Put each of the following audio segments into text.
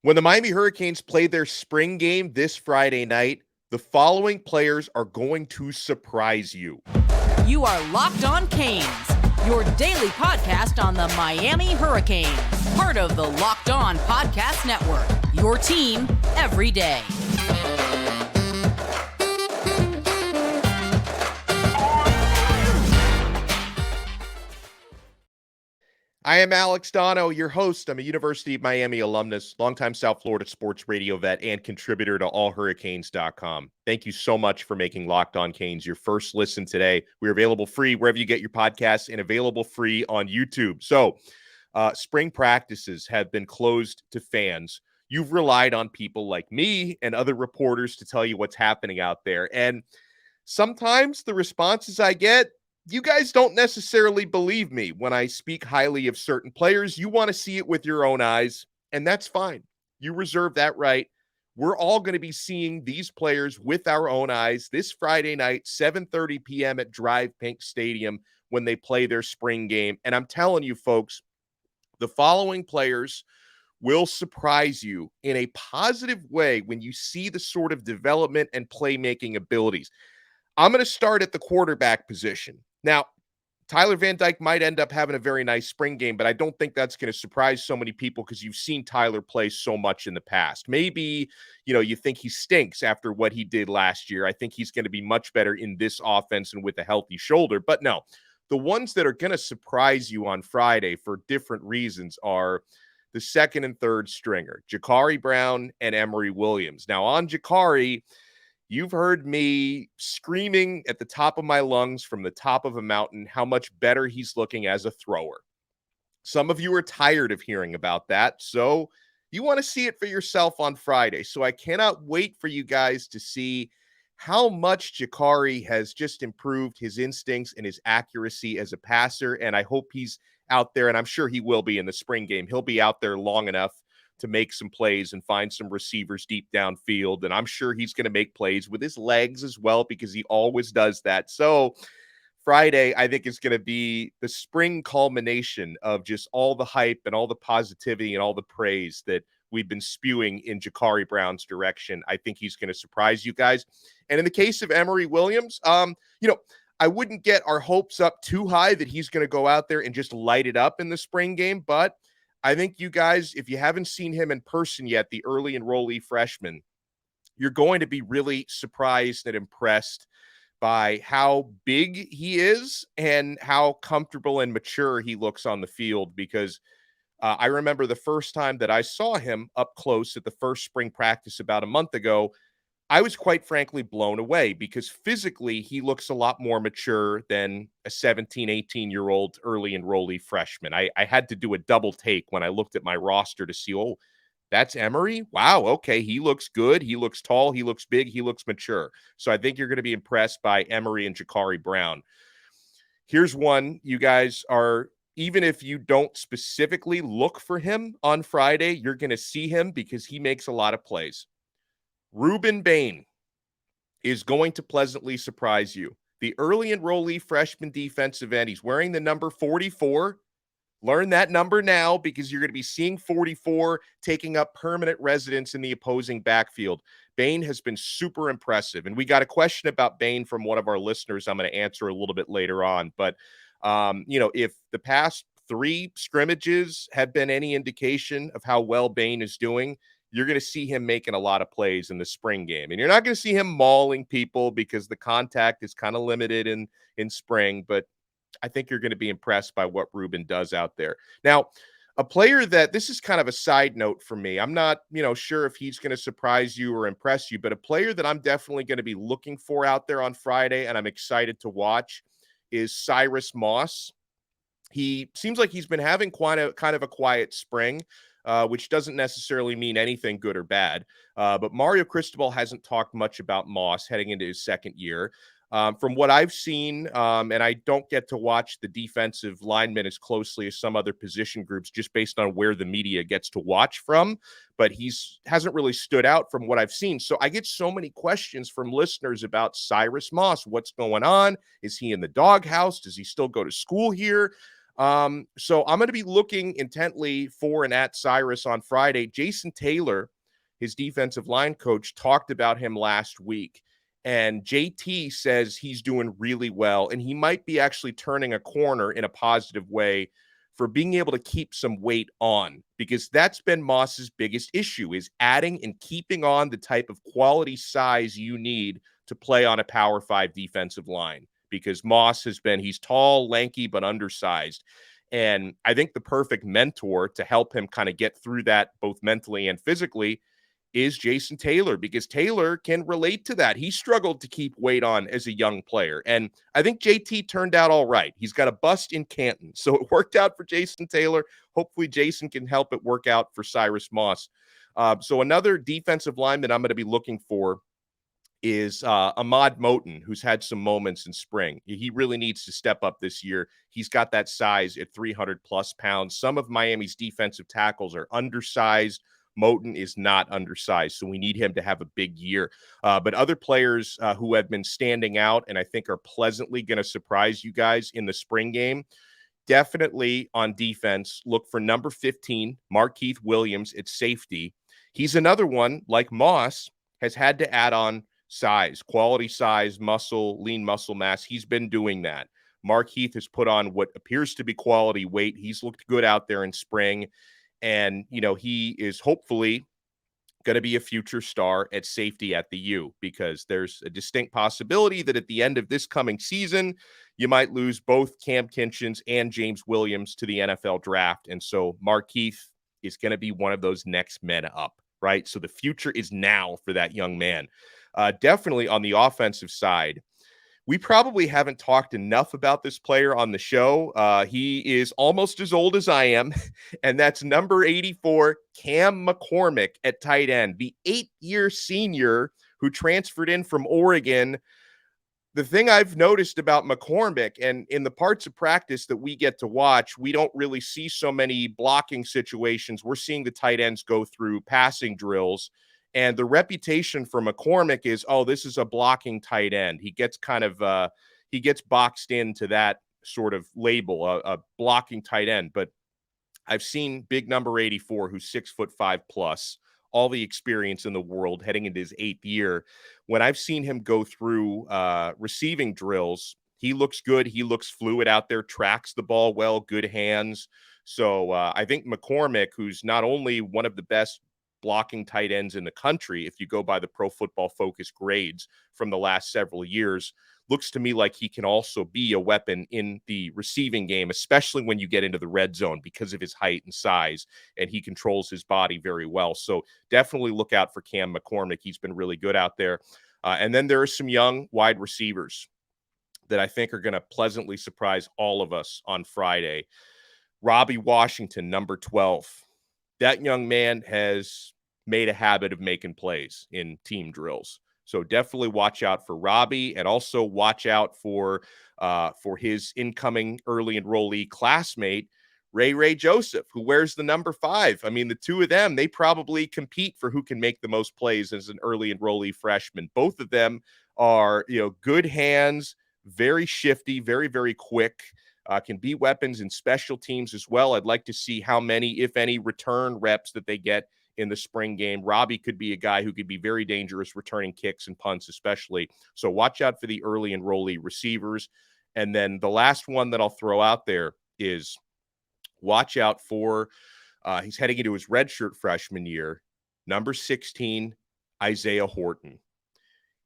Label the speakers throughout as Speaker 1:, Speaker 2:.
Speaker 1: When the Miami Hurricanes play their spring game this Friday night, the following players are going to surprise you.
Speaker 2: You are Locked On Canes, your daily podcast on the Miami Hurricanes, part of the Locked On Podcast Network, your team every day.
Speaker 1: I am Alex Donno, your host. I'm a University of Miami alumnus, longtime South Florida sports radio vet, and contributor to allhurricanes.com. Thank you so much for making Locked On Canes your first listen today. We're available free wherever you get your podcasts and available free on YouTube. So, spring practices have been closed to fans. You've relied on people like me and other reporters to tell you what's happening out there. And sometimes the responses I get, you guys don't necessarily believe me when I speak highly of certain players. You want to see it with your own eyes, and that's fine. You reserve that right. We're all going to be seeing these players with our own eyes this Friday night, 7:30 p.m. at Drive Pink Stadium when they play their spring game. And I'm telling you, folks, the following players will surprise you in a positive way when you see the sort of development and playmaking abilities. I'm going to start at the quarterback position. Now, Tyler Van Dyke might end up having a very nice spring game, but I don't think that's going to surprise so many people because you've seen Tyler play so much in the past. Maybe, you think he stinks after what he did last year. I think he's going to be much better in this offense and with a healthy shoulder. But no, the ones that are going to surprise you on Friday for different reasons are the second and third stringer, Jacurri Brown and Emory Williams. Now, on Jacurri, you've heard me screaming at the top of my lungs from the top of a mountain how much better he's looking as a thrower. Some of you are tired of hearing about that, so you want to see it for yourself on Friday. So I cannot wait for you guys to see how much Jacurri has just improved his instincts and his accuracy as a passer, and I hope he's out there, and I'm sure he will be in the spring game. He'll be out there long enough to make some plays and find some receivers deep downfield. And I'm sure he's going to make plays with his legs as well because he always does that. So Friday, I think, is going to be the spring culmination of just all the hype and all the positivity and all the praise that we've been spewing in Jacurri Brown's direction. I think he's going to surprise you guys. And in the case of Emory Williams, I wouldn't get our hopes up too high that he's going to go out there and just light it up in the spring game, but I think you guys, if you haven't seen him in person yet, the early enrollee freshman, you're going to be really surprised and impressed by how big he is and how comfortable and mature he looks on the field. Because I remember the first time that I saw him up close at the first spring practice about a month ago, I was quite frankly blown away because physically he looks a lot more mature than a 17, 18-year-old early enrollee freshman. I had to do a double take when I looked at my roster to see, oh, that's Emory? Wow, okay, he looks good. He looks tall. He looks big. He looks mature. So I think you're going to be impressed by Emory and Jacurri Brown. Here's one you guys are, even if you don't specifically look for him on Friday, you're going to see him because he makes a lot of plays. Rueben Bain is going to pleasantly surprise you. The early enrollee freshman defensive end. He's wearing the number 44. Learn that number now because you're going to be seeing 44 taking up permanent residence in the opposing backfield. Bain has been super impressive. And we got a question about Bain from one of our listeners I'm going to answer a little bit later on. But, if the past 3 scrimmages have been any indication of how well Bain is doing, you're going to see him making a lot of plays in the spring game. And you're not going to see him mauling people because the contact is kind of limited in spring, but I think you're going to be impressed by what Rueben does out there. Now, a player that, this is kind of a side note for me. I'm not, sure if he's going to surprise you or impress you, but a player that I'm definitely going to be looking for out there on Friday and I'm excited to watch is Cyrus Moss. He seems like he's been having kind of a quiet spring. Which doesn't necessarily mean anything good or bad. But Mario Cristobal hasn't talked much about Moss heading into his second year. From what I've seen, and I don't get to watch the defensive linemen as closely as some other position groups just based on where the media gets to watch from, but hasn't really stood out from what I've seen. So I get so many questions from listeners about Cyrus Moss. What's going on? Is he in the doghouse? Does he still go to school here? So I'm going to be looking intently for and at Cyrus on Friday. Jason Taylor, his defensive line coach, talked about him last week. And JT says he's doing really well, and he might be actually turning a corner in a positive way for being able to keep some weight on, because that's been Moss's biggest issue, is adding and keeping on the type of quality size you need to play on a Power 5 defensive line. Because Moss he's tall, lanky, but undersized. And I think the perfect mentor to help him kind of get through that both mentally and physically is Jason Taylor, because Taylor can relate to that. He struggled to keep weight on as a young player. And I think JT turned out all right. He's got a bust in Canton. So it worked out for Jason Taylor. Hopefully Jason can help it work out for Cyrus Moss. So another defensive lineman I'm going to be looking for is Ahmad Moten, who's had some moments in spring. He really needs to step up this year. He's got that size at 300 plus pounds. Some of Miami's defensive tackles are undersized. Moten is not undersized, so we need him to have a big year. But other players who have been standing out and I think are pleasantly going to surprise you guys in the spring game, definitely on defense, look for number 15, Markeith Williams at safety. He's another one, like Moss, has had to add on size, quality size, muscle, lean muscle mass. He's been doing that. Markeith has put on what appears to be quality weight. He's looked good out there in spring. And, he is hopefully going to be a future star at safety at the U, because there's a distinct possibility that at the end of this coming season, you might lose both Cam Kinchins and James Williams to the NFL draft. And so Markeith is going to be one of those next men up, right? So the future is now for that young man. Definitely on the offensive side, we probably haven't talked enough about this player on the show. He is almost as old as I am, and that's number 84, Cam McCormick at tight end, the 8-year senior who transferred in from Oregon. The thing I've noticed about McCormick, and in the parts of practice that we get to watch, we don't really see so many blocking situations. We're seeing the tight ends go through passing drills. And the reputation for McCormick is, this is a blocking tight end. He gets he gets boxed into that sort of label, a blocking tight end. But I've seen big number 84, who's 6'5" plus, all the experience in the world heading into his 8th year. When I've seen him go through receiving drills, he looks good. He looks fluid out there, tracks the ball well, good hands. So I think McCormick, who's not only one of the best blocking tight ends in the country, if you go by the Pro Football Focus grades from the last several years, looks to me like he can also be a weapon in the receiving game, especially when you get into the red zone because of his height and size, and he controls his body very well. So definitely look out for Cam McCormick. He's been really good out there. And then there are some young wide receivers that I think are going to pleasantly surprise all of us on Friday. Robby Washington, number 12. That young man has made a habit of making plays in team drills. So definitely watch out for Robby, and also watch out for his incoming early enrollee classmate, Ray Joseph, who wears the number 5. I mean, the two of them, they probably compete for who can make the most plays as an early enrollee freshman. Both of them are, good hands, very shifty, very, very quick. Can be weapons in special teams as well. I'd like to see how many, if any, return reps that they get in the spring game. Robby could be a guy who could be very dangerous returning kicks and punts especially. So watch out for the early enrollee receivers. And then the last one that I'll throw out there is watch out for, he's heading into his redshirt freshman year, number 16, Isaiah Horton.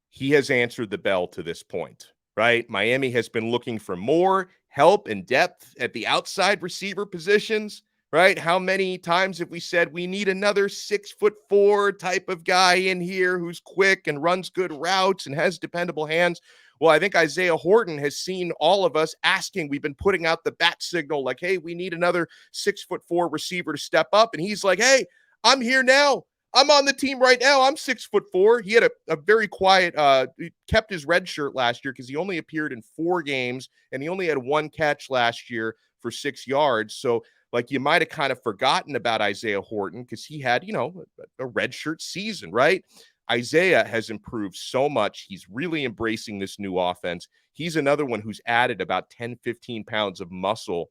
Speaker 1: He has answered the bell to this point, right? Miami has been looking for more help and depth at the outside receiver positions, right? How many times have we said we need another 6'4" type of guy in here who's quick and runs good routes and has dependable hands? Well, I think Isaiah Horton has seen all of us asking. We've been putting out the bat signal like, hey, we need another 6'4" receiver to step up. And he's like, hey, I'm here now. I'm on the team right now. I'm 6'4". He had a very quiet, he kept his red shirt last year because he only appeared in 4 games and he only had 1 catch last year for 6 yards. So like you might have kind of forgotten about Isaiah Horton because he had, a red shirt season, right? Isaiah has improved so much. He's really embracing this new offense. He's another one who's added about 10, 15 pounds of muscle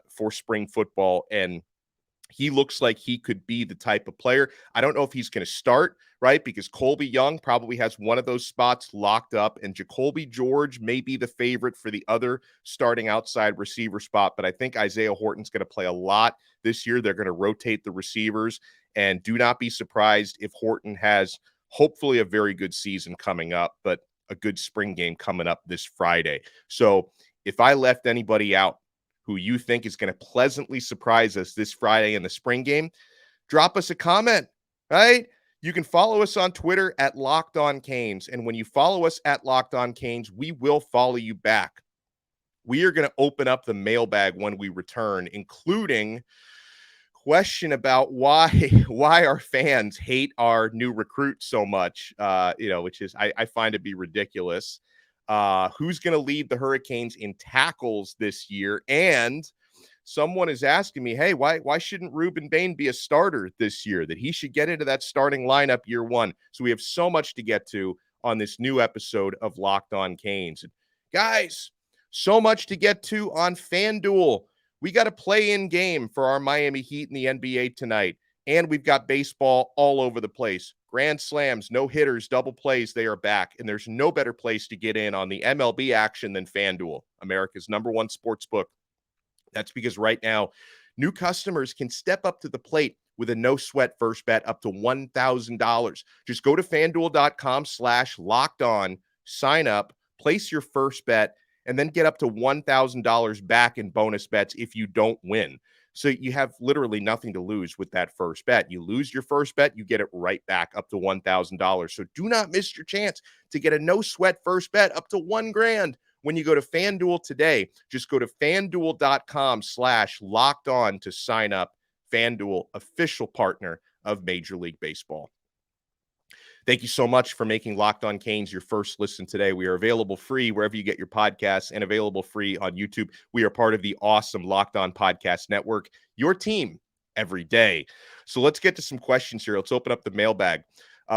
Speaker 1: for spring football. And he looks like he could be the type of player. I don't know if he's going to start, right? Because Colby Young probably has one of those spots locked up, and Jacoby George may be the favorite for the other starting outside receiver spot. But I think Isaiah Horton's going to play a lot this year. They're going to rotate the receivers, and do not be surprised if Horton has hopefully a very good season coming up, but a good spring game coming up this Friday. So if I left anybody out who you think is going to pleasantly surprise us this Friday in the spring game, drop us a comment, right? You can follow us on Twitter at Locked On Canes. And when you follow us at Locked On Canes, we will follow you back. We are going to open up the mailbag when we return, including question about why our fans hate our new recruit so much, which is I find to be ridiculous. Who's going to lead the Hurricanes in tackles this year? And someone is asking me, hey, why shouldn't Rueben Bain be a starter this year? That he should get into that starting lineup year one. So we have so much to get to on this new episode of Locked On Canes. And guys, so much to get to on FanDuel. We got a play-in game for our Miami Heat in the NBA tonight, and we've got baseball all over the place. Grand slams, no hitters, double plays, they are back, and there's no better place to get in on the MLB action than FanDuel, America's #1 sports book. That's because right now, new customers can step up to the plate with a no-sweat first bet up to $1,000. Just go to FanDuel.com/lockedon, sign up, place your first bet, and then get up to $1,000 back in bonus bets if you don't win. So you have literally nothing to lose with that first bet. You lose your first bet, you get it right back up to $1,000. So do not miss your chance to get a no-sweat first bet up to $1,000 when you go to FanDuel today. Just go to FanDuel.com/lockedon to sign up. FanDuel, official partner of Major League Baseball. Thank you so much for making Locked On Canes your first listen today. We are available free wherever you get your podcasts and available free on YouTube. We are part of the awesome Locked On Podcast Network, your team every day. So let's get to some questions here. Let's open up the mailbag.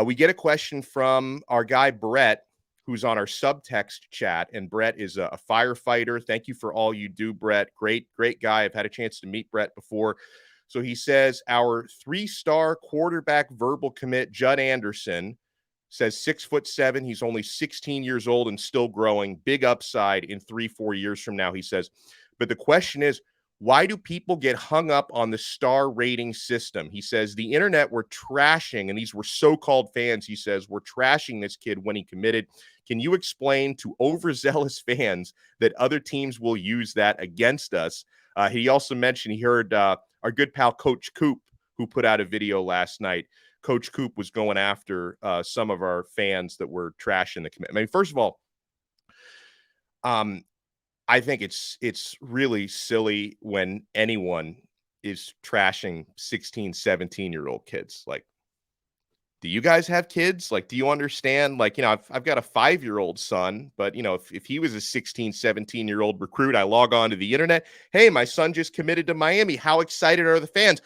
Speaker 1: We get a question from our guy, Brett, who's on our subtext chat. And Brett is a firefighter. Thank you for all you do, Brett. Great guy. I've had a chance to meet Brett before. So he says, our 3-star quarterback verbal commit, Judd Anderson, says 6'7". He's only 16 years old and still growing. Big upside in 3-4 years from now, he says. But the question is, why do people get hung up on the star rating system? He says the internet were trashing, and these were so-called fans, he says, were trashing this kid when he committed. Can you explain to overzealous fans that other teams will use that against us? He also mentioned he heard our good pal Coach Coop, who put out a video last night. Coach Coop was going after some of our fans that were trashing the commitment. I mean, first of all, I think it's really silly when anyone is trashing 16, 17-year-old kids. Like, do you guys have kids? Like, do you understand? Like, I've got a 5-year-old son, but, if he was a 16, 17-year-old recruit, I log on to the internet. Hey, my son just committed to Miami. How excited are the fans?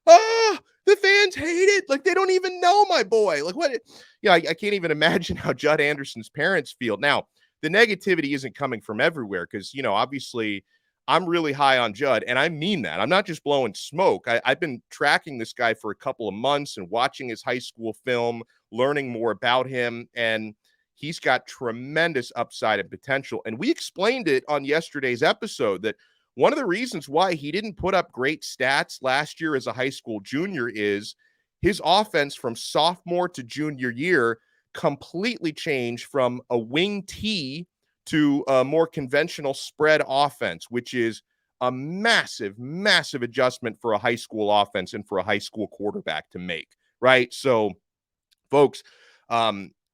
Speaker 1: The fans hate it. Like, they don't even know my boy. Like, what? I can't even imagine how Judd Anderson's parents feel. Now, the negativity isn't coming from everywhere because, obviously I'm really high on Judd, and I mean that. I'm not just blowing smoke. I've been tracking this guy for a couple of months and watching his high school film, learning more about him, and he's got tremendous upside and potential. And we explained it on yesterday's episode that one of the reasons why he didn't put up great stats last year as a high school junior is his offense from sophomore to junior year completely changed from a wing T to a more conventional spread offense, which is a massive, massive adjustment for a high school offense and for a high school quarterback to make, right? So, folks,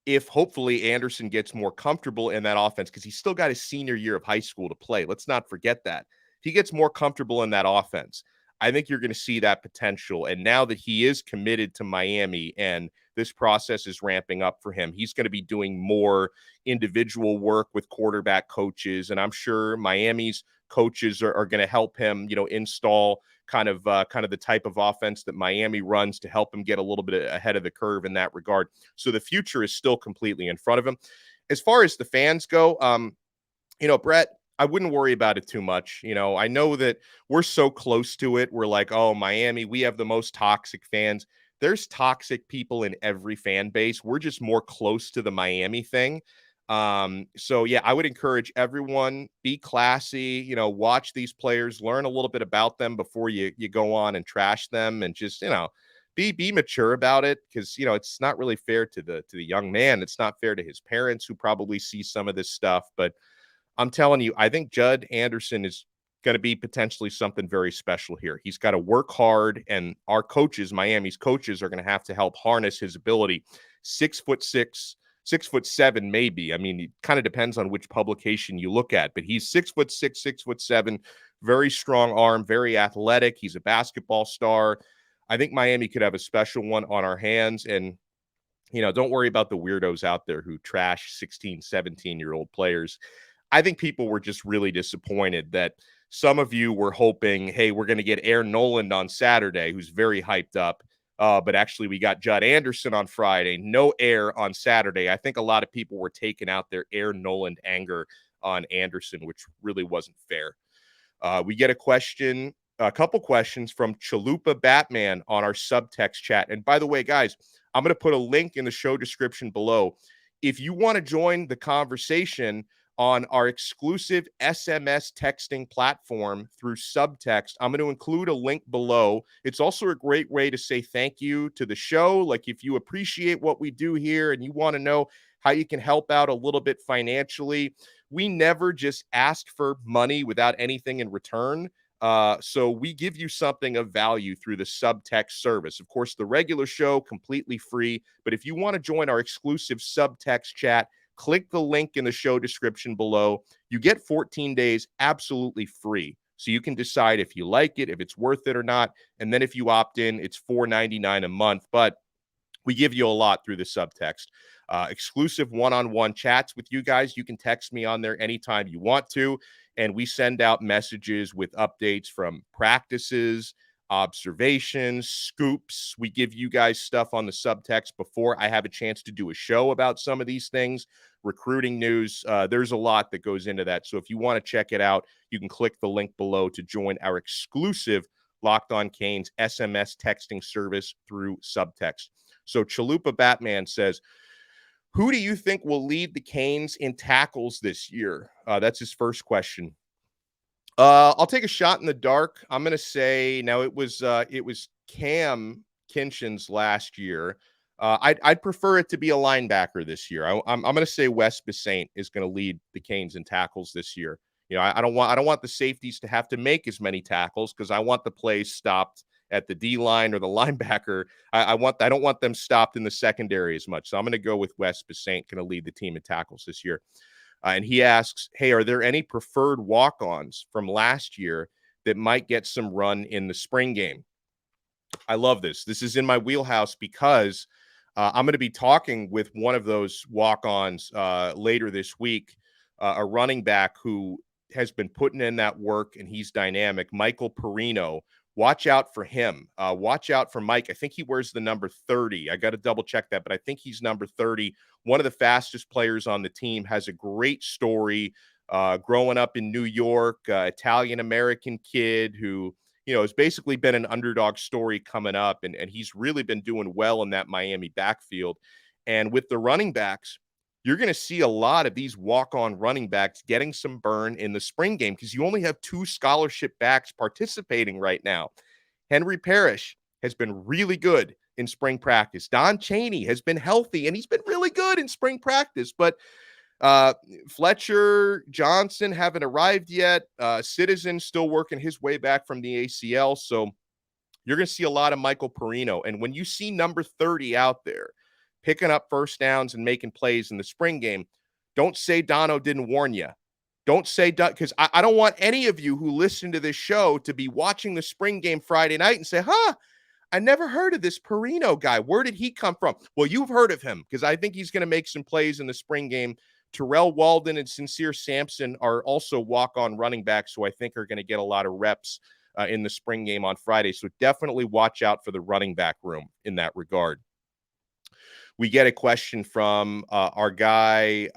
Speaker 1: if hopefully Anderson gets more comfortable in that offense, because he's still got his senior year of high school to play. Let's not forget that. If he gets more comfortable in that offense, I think you're going to see that potential. And now that he is committed to Miami and this process is ramping up for him, he's going to be doing more individual work with quarterback coaches. And I'm sure Miami's coaches are going to help him, install kind of the type of offense that Miami runs to help him get a little bit ahead of the curve in that regard. So the future is still completely in front of him. As far as the fans go, Brett, I wouldn't worry about it too much. I know that we're so close to it. We're like, oh, Miami, we have the most toxic fans. There's toxic people in every fan base. We're just more close to the Miami thing. So yeah, I would encourage everyone, be classy, watch these players, learn a little bit about them before you go on and trash them, and just, be mature about it, because it's not really fair to the young man. It's not fair to his parents, who probably see some of this stuff. But I'm telling you, I think Judd Anderson is going to be potentially something very special here. He's got to work hard, and our coaches, Miami's coaches, are going to have to help harness his ability. 6'6", 6'7", maybe. I mean, it kind of depends on which publication you look at, but he's 6'6", 6'7", very strong arm, very athletic. He's a basketball star. I think Miami could have a special one on our hands. And don't worry about the weirdos out there who trash 16, 17-year-old players. I think people were just really disappointed that some of you were hoping, hey, we're going to get Aaron Noland on Saturday, who's very hyped up. But actually, we got Judd Anderson on Friday, no Air on Saturday. I think a lot of people were taking out their Aaron Noland anger on Anderson, which really wasn't fair. We get a couple questions from Chalupa Batman on our subtext chat. And by the way, guys, I'm going to put a link in the show description below. If you want to join the conversation on our exclusive SMS texting platform through subtext, I'm going to include a link below. It's also a great way to say thank you to the show. Like, if you appreciate what we do here and you want to know how you can help out a little bit financially, we never just ask for money without anything in return. So we give you something of value through the subtext service. Of course, the regular show, completely free. But if you want to join our exclusive subtext chat, click the link in the show description below. You get 14 days absolutely free. So you can decide if you like it, if it's worth it or not. And then if you opt in, it's $4.99 a month. But we give you a lot through the subtext. Exclusive one-on-one chats with you guys. You can text me on there anytime you want to. And we send out messages with updates from practices, observations, scoops. We give you guys stuff on the subtext before I have a chance to do a show about some of these things. Recruiting news. There's a lot that goes into that. So if you want to check it out, you can click the link below to join our exclusive Locked On Canes SMS texting service through subtext. So Chalupa Batman says, who do you think will lead the Canes in tackles this year? That's his first question. I'll take a shot in the dark. I'm going to say, now it was Cam Kinchin's last year. I'd prefer it to be a linebacker this year. I'm going to say Wes Besaint is going to lead the Canes in tackles this year. I don't want the safeties to have to make as many tackles, because I want the plays stopped at the D line or the linebacker. I don't want them stopped in the secondary as much. So I'm going to go with Wes Besaint, going to lead the team in tackles this year. And he asks, hey, are there any preferred walk-ons from last year that might get some run in the spring game? I love this. This is in my wheelhouse, because I'm going to be talking with one of those walk-ons later this week, a running back who has been putting in that work, and he's dynamic. Michael Perino. Watch out for him. Watch out for Mike. I think he wears the number 30. I got to double check that, but I think he's number 30. One of the fastest players on the team, has a great story. Growing up in New York, Italian-American kid who, has basically been an underdog story coming up, and he's really been doing well in that Miami backfield. And with the running backs, you're going to see a lot of these walk-on running backs getting some burn in the spring game, because you only have 2 scholarship backs participating right now. Henry Parrish has been really good in spring practice. Don Chaney has been healthy, and he's been really good in spring practice. But Fletcher Johnson haven't arrived yet. Citizen still working his way back from the ACL. So you're going to see a lot of Michael Perino. And when you see number 30 out there picking up first downs and making plays in the spring game, don't say Donno didn't warn you. Don't say, because I don't want any of you who listen to this show to be watching the spring game Friday night and say, I never heard of this Perino guy. Where did he come from? Well, you've heard of him, because I think he's going to make some plays in the spring game. Terrell Walden and Sincere Sampson are also walk-on running backs who I think are going to get a lot of reps in the spring game on Friday. So definitely watch out for the running back room in that regard. We get a question from our guy,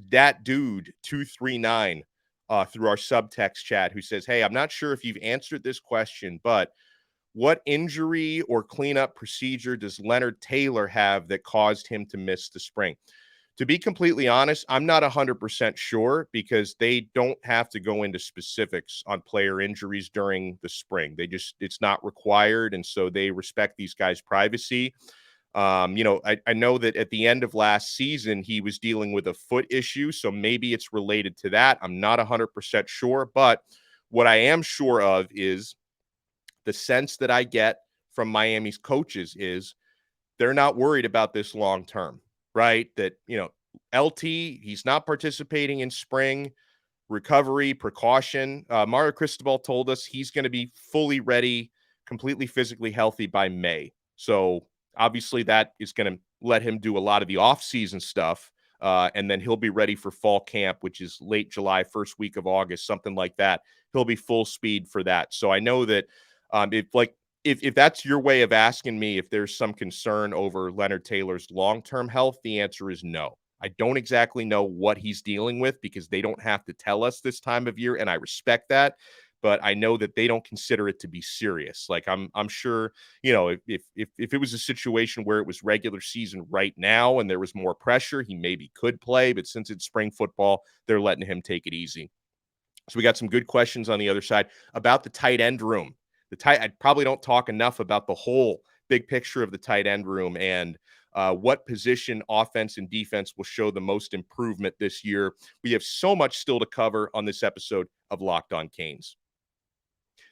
Speaker 1: Dat Dude 239 through our subtext chat who says, hey, I'm not sure if you've answered this question, but what injury or cleanup procedure does Leonard Taylor have that caused him to miss the spring? To be completely honest, I'm not 100% sure because they don't have to go into specifics on player injuries during the spring. It's not required. And so they respect these guys' privacy. I know that at the end of last season, he was dealing with a foot issue. So maybe it's related to that. I'm not 100% sure. But what I am sure of is the sense that I get from Miami's coaches is they're not worried about this long term, right? That, LT, he's not participating in spring recovery, precaution. Mario Cristobal told us he's going to be fully ready, completely physically healthy by May. So obviously that is going to let him do a lot of the off-season stuff. And then he'll be ready for fall camp, which is late July, first week of August, something like that. He'll be full speed for that. So I know that if that's your way of asking me if there's some concern over Leonard Taylor's long-term health, the answer is no. I don't exactly know what he's dealing with because they don't have to tell us this time of year, and I respect that. But I know that they don't consider it to be serious. Like I'm sure, if it was a situation where it was regular season right now and there was more pressure, he maybe could play. But since it's spring football, they're letting him take it easy. So we got some good questions on the other side about the tight end room. I probably don't talk enough about the whole big picture of the tight end room and what position offense and defense will show the most improvement this year. We have so much still to cover on this episode of Locked On Canes.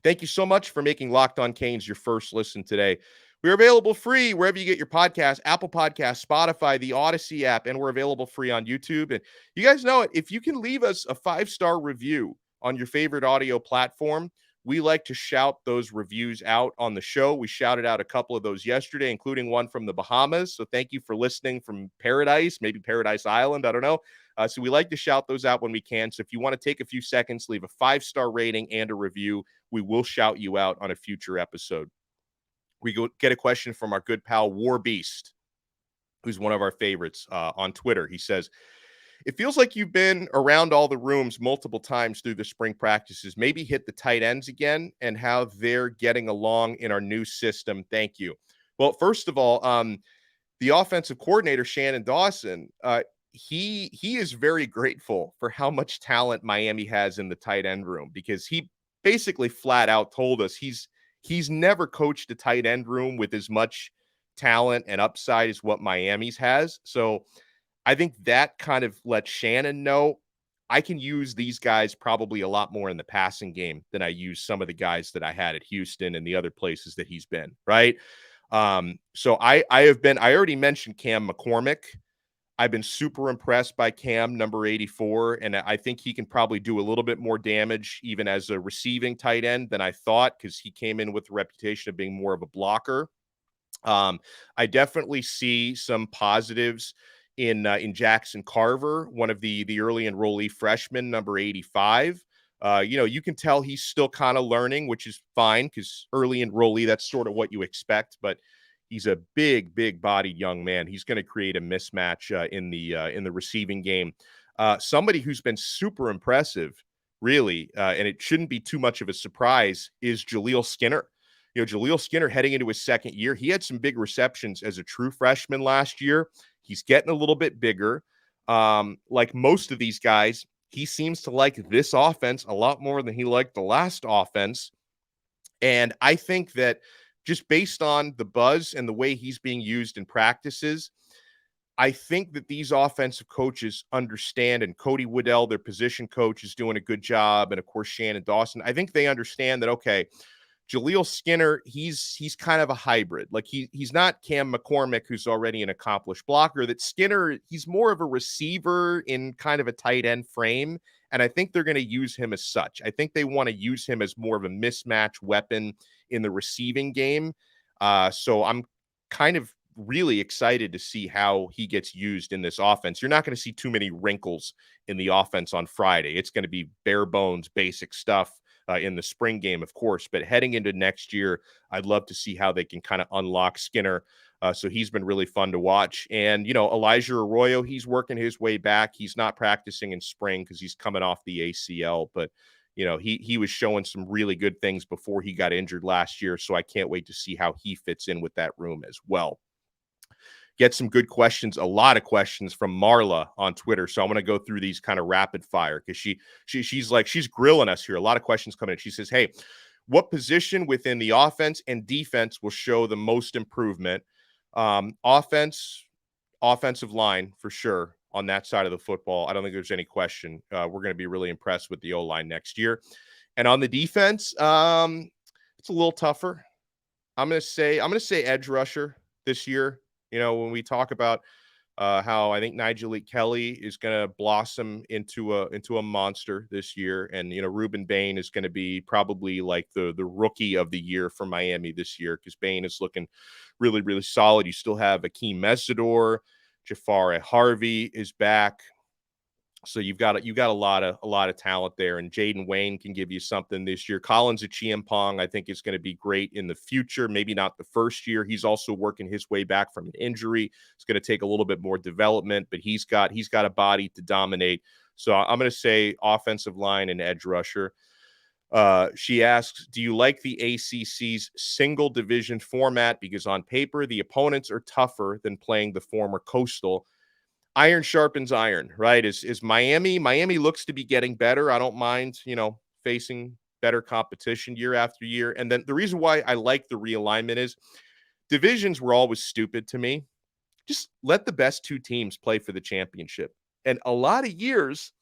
Speaker 1: Thank you so much for making Locked On Canes your first listen today. We're available free wherever you get your podcasts, Apple Podcasts, Spotify, the Odyssey app, and we're available free on YouTube. And you guys know it. If you can leave us a 5-star review on your favorite audio platform, we like to shout those reviews out on the show. We shouted out a couple of those yesterday, including one from the Bahamas. So thank you for listening from Paradise, maybe Paradise Island. I don't know. So we like to shout those out when we can. So if you want to take a few seconds, leave a 5-star rating and a review, we will shout you out on a future episode. We get a question from our good pal War Beast, who's one of our favorites on Twitter. He says, it feels like you've been around all the rooms multiple times through the spring practices. Maybe hit the tight ends again and how they're getting along in our new system. Thank you. Well, first of all, the offensive coordinator, Shannon Dawson, he is very grateful for how much talent Miami has in the tight end room because he basically flat out told us he's never coached a tight end room with as much talent and upside as what Miami's has. So I think that kind of lets Shannon know I can use these guys probably a lot more in the passing game than I use some of the guys that I had at Houston and the other places that he's been, right? So I already mentioned Cam McCormick. I've been super impressed by Cam, number 84, and I think he can probably do a little bit more damage even as a receiving tight end than I thought because he came in with the reputation of being more of a blocker. I definitely see some positives in Jackson Carver, one of the early enrollee freshmen, number 85. You can tell he's still kind of learning, which is fine because early enrollee, that's sort of what you expect. But he's a big bodied young man. He's going to create a mismatch in the receiving game. Somebody who's been super impressive, really, and it shouldn't be too much of a surprise, is Jaleel Skinner. Jaleel Skinner heading into his second year, he had some big receptions as a true freshman last year. He's getting a little bit bigger. Like most of these guys, he seems to like this offense a lot more than he liked the last offense. And I think that just based on the buzz and the way he's being used in practices, I think that these offensive coaches understand, and Cody Woodell, their position coach, is doing a good job. And of course, Shannon Dawson, I think they understand that, okay, Jaleel Skinner, he's kind of a hybrid. Like he's not Cam McCormick, who's already an accomplished blocker. That Skinner, he's more of a receiver in kind of a tight end frame. And I think they're going to use him as such. I think they want to use him as more of a mismatch weapon in the receiving game. So I'm kind of really excited to see how he gets used in this offense. You're not going to see too many wrinkles in the offense on Friday. It's going to be bare bones, basic stuff. in the spring game, of course. But heading into next year, I'd love to see how they can kind of unlock Skinner. So he's been really fun to watch. And, Elijah Arroyo, he's working his way back. He's not practicing in spring because he's coming off the ACL. But, he was showing some really good things before he got injured last year. So I can't wait to see how he fits in with that room as well. Get some good questions, a lot of questions from Marla on Twitter. So I'm going to go through these kind of rapid fire because she's grilling us here. A lot of questions coming in. She says, hey, what position within the offense and defense will show the most improvement? Offensive line for sure on that side of the football. I don't think there's any question. We're going to be really impressed with the O-line next year. And on the defense, it's a little tougher. I'm going to say edge rusher this year. When we talk about how I think Jaleel Kelly is going to blossom into a monster this year, and Rueben Bain is going to be probably like the rookie of the year for Miami this year because Bain is looking really, really solid. You still have Akeem Mesidor, Jacurri Harvey is back. So you've got a lot of talent there, and Jaden Wayne can give you something this year. Collins Achiampong, I think, is going to be great in the future. Maybe not the first year. He's also working his way back from an injury. It's going to take a little bit more development, but he's got a body to dominate. So I'm going to say offensive line and edge rusher. She asks, do you like the ACC's single division format? Because on paper, the opponents are tougher than playing the former Coastal. Iron sharpens iron, right? Is Miami looks to be getting better. I don't mind, facing better competition year after year. And then the reason why I like the realignment is divisions were always stupid to me. Just let the best two teams play for the championship. And a lot of years,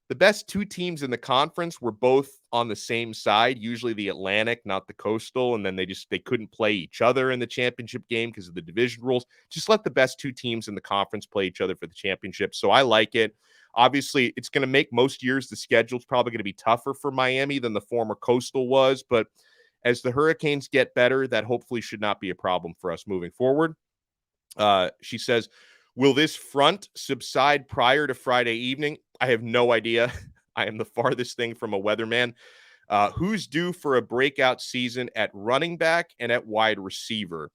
Speaker 1: the best two teams in the conference were both on the same side, usually the Atlantic, not the Coastal, and then they couldn't play each other in the championship game because of the division rules. Just let the best two teams in the conference play each other for the championship. So I like it. Obviously, it's going to make most years the schedule's probably going to be tougher for Miami than the former Coastal was, but as the Hurricanes get better, that hopefully should not be a problem for us moving forward. She says, will this front subside prior to Friday evening? I have no idea. I am the farthest thing from a weatherman. Who's due for a breakout season at running back and at wide receiver?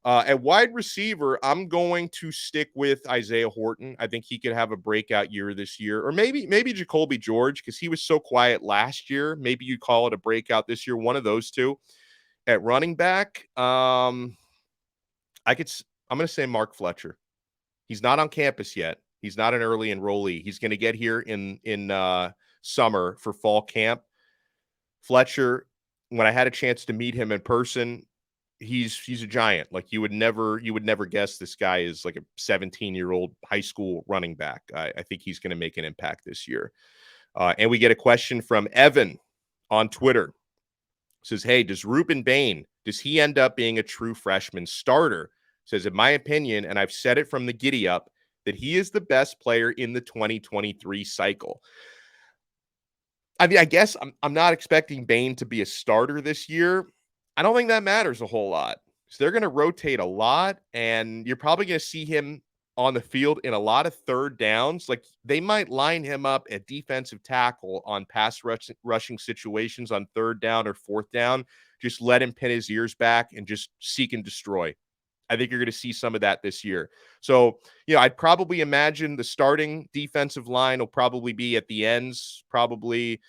Speaker 1: At wide receiver, I'm going to stick with Isaiah Horton. I think he could have a breakout year this year. Or maybe Jacoby George, because he was so quiet last year. Maybe you call it a breakout this year. One of those two. At running back, I'm going to say Mark Fletcher. He's not on campus yet. He's not an early enrollee. He's going to get here in summer for fall camp. Fletcher, when I had a chance to meet him in person, he's a giant. Like you would never guess this guy is like a 17-year-old high school running back. I think he's going to make an impact this year. And we get a question from Evan on Twitter. It says, hey, does Rueben Bain, does he end up being a true freshman starter? Says, in my opinion, and I've said it from the giddy up, that he is the best player in the 2023 cycle. I mean, I guess I'm not expecting Bain to be a starter this year. I don't think that matters a whole lot. So they're going to rotate a lot, and you're probably going to see him on the field in a lot of third downs. Like they might line him up at defensive tackle on pass rushing situations on third down or fourth down. Just let him pin his ears back and just seek and destroy. I think you're going to see some of that this year. So, I'd probably imagine the starting defensive line will probably be at the ends, probably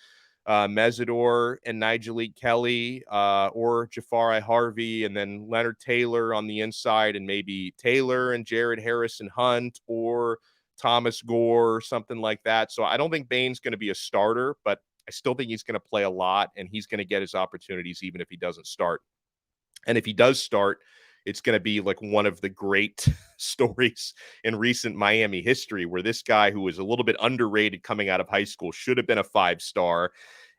Speaker 1: Mesidor and Jaleel Kelly or Jacurri Harvey, and then Leonard Taylor on the inside, and maybe Taylor and Jared Harrison Hunt or Thomas Gore or something like that. So I don't think Bain's going to be a starter, but I still think he's going to play a lot, and he's going to get his opportunities even if he doesn't start. And if he does start, it's going to be like one of the great stories in recent Miami history where this guy who was a little bit underrated coming out of high school, should have been a 5-star,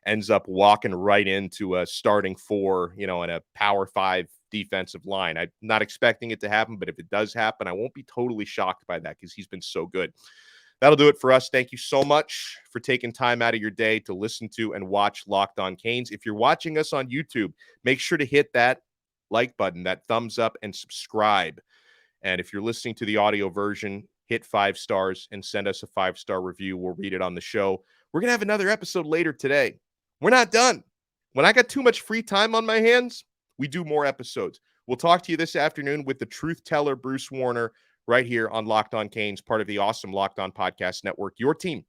Speaker 1: ends up walking right into a starting 4, in a Power 5 defensive line. I'm not expecting it to happen, but if it does happen, I won't be totally shocked by that because he's been so good. That'll do it for us. Thank you so much for taking time out of your day to listen to and watch Locked On Canes. If you're watching us on YouTube, make sure to hit that like button, that thumbs up, and subscribe. And if you're listening to the audio version, hit 5 stars and send us a 5-star review. We'll read it on the show. We're going to have another episode later today. We're not done. When I got too much free time on my hands, we do more episodes. We'll talk to you this afternoon with the truth teller, Bruce Warner, right here on Locked On Canes, part of the awesome Locked On Podcast Network, your team